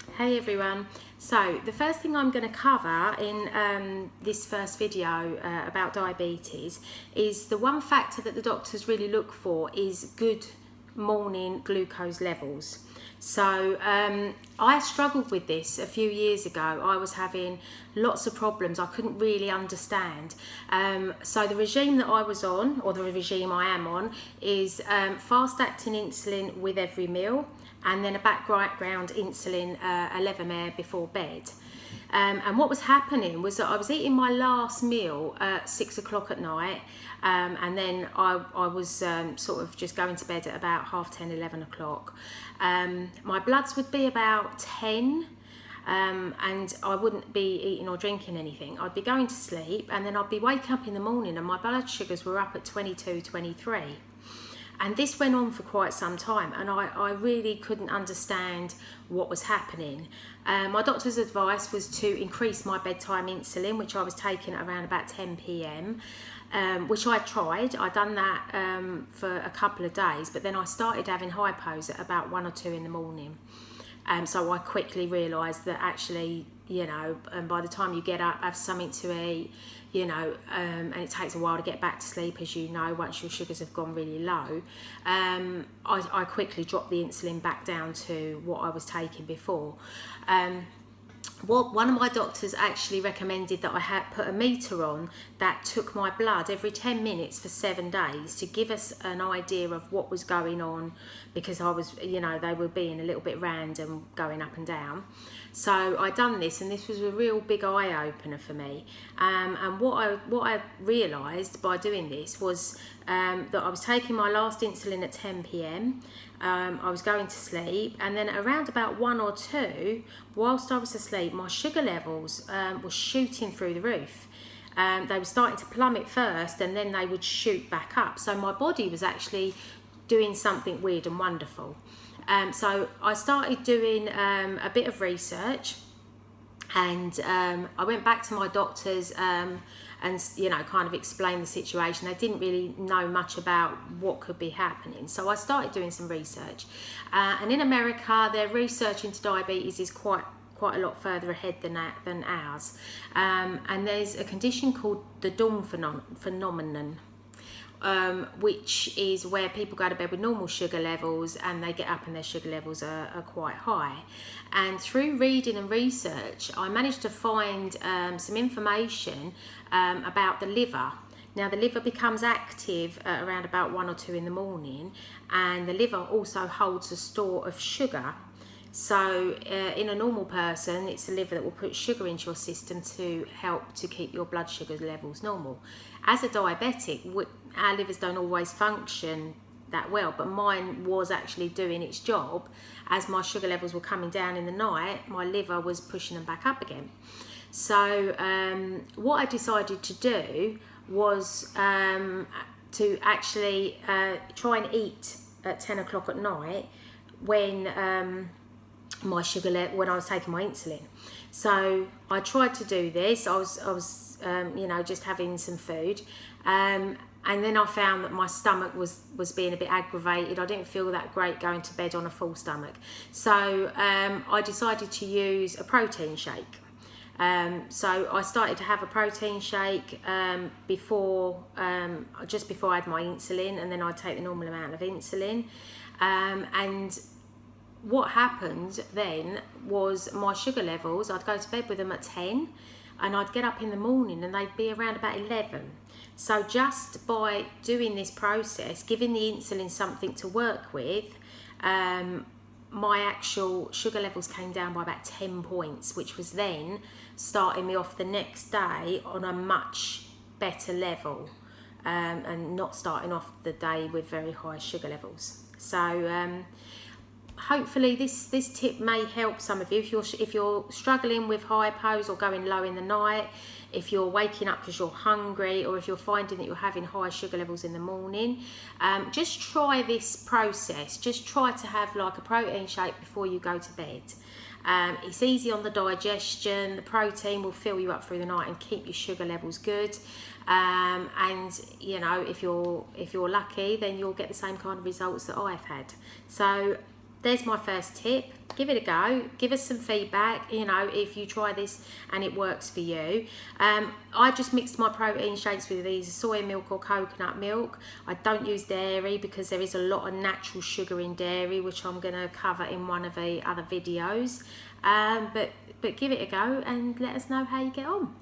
Hey everyone, so the first thing I'm going to cover in this first video about diabetes is the one factor that the doctors really look for is good morning glucose levels. So I struggled with this a few years ago. I was having lots of problems. I couldn't really understand. So the regime that I was on, or the regime I am on, is fast-acting insulin with every meal, and then a background insulin, a Levemir before bed. And what was happening was that I was eating my last meal at 6 o'clock at night, and then I was sort of just going to bed at about 10:30, 11 o'clock. My bloods would be about 10, and I wouldn't be eating or drinking anything. I'd be going to sleep, and then I'd be waking up in the morning and my blood sugars were up at 22, 23. And this went on for quite some time, and I really couldn't understand what was happening. My doctor's advice was to increase my bedtime insulin, which I was taking at around about 10 p.m, which I tried. I'd done that for a couple of days, but then I started having hypos at about 1 or 2 in the morning. So I quickly realised that actually, you know, by the time you get up, have something to eat, you know, and it takes a while to get back to sleep, as you know, once your sugars have gone really low. I quickly dropped the insulin back down to what I was taking before. One of my doctors actually recommended that I had put a meter on that took my blood every 10 minutes for 7 days to give us an idea of what was going on, because I was, you know, they were being a little bit random, going up and down. So I done this, and this was a real big eye opener for me. And what I realised by doing this was that I was taking my last insulin at 10 p.m. I was going to sleep, and then around about 1 or 2, whilst I was asleep, my sugar levels were shooting through the roof. They were starting to plummet first, and then they would shoot back up. So my body was actually doing something weird and wonderful. So I started doing a bit of research, and I went back to my doctors and, you know, kind of explained the situation. They didn't really know much about what could be happening, so I started doing some research. And in America, their research into diabetes is quite a lot further ahead than ours. And there's a condition called the dawn phenomenon, which is where people go to bed with normal sugar levels and they get up and their sugar levels are quite high. And through reading and research, I managed to find some information about the liver. Now, the liver becomes active at around about 1 or 2 in the morning, and the liver also holds a store of sugar. So in a normal person, it's the liver that will put sugar into your system to help to keep your blood sugar levels normal. As a diabetic, our livers don't always function that well, but mine was actually doing its job. As my sugar levels were coming down in the night, my liver was pushing them back up again. So what I decided to do was to actually try and eat at 10 o'clock at night when my sugar when I was taking my insulin. So I tried to do this. I was you know, just having some food, and then I found that my stomach was being a bit aggravated. I didn't feel that great going to bed on a full stomach. So I decided to use a protein shake. So I started to have a protein shake just before I had my insulin, and then I'd take the normal amount of insulin. And what happened then was my sugar levels, I'd go to bed with them at 10, and I'd get up in the morning and they'd be around about 11. So just by doing this process, giving the insulin something to work with, my actual sugar levels came down by about 10 points, which was then starting me off the next day on a much better level, and not starting off the day with very high sugar levels. So hopefully this tip may help some of you if you're struggling with hypos or going low in the night, if you're waking up because you're hungry, or if you're finding that you're having high sugar levels in the morning. Just try this process. Just try to have like a protein shake before you go to bed. It's easy on the digestion. The protein will fill you up through the night and keep your sugar levels good. And you know, if you're lucky, then you'll get the same kind of results that I've had. So there's my first tip. Give it a go. Give us some feedback, you know, if you try this and it works for you. I just mixed my protein shakes with either soy milk or coconut milk. I don't use dairy because there is a lot of natural sugar in dairy, which I'm going to cover in one of the other videos. But give it a go and let us know how you get on.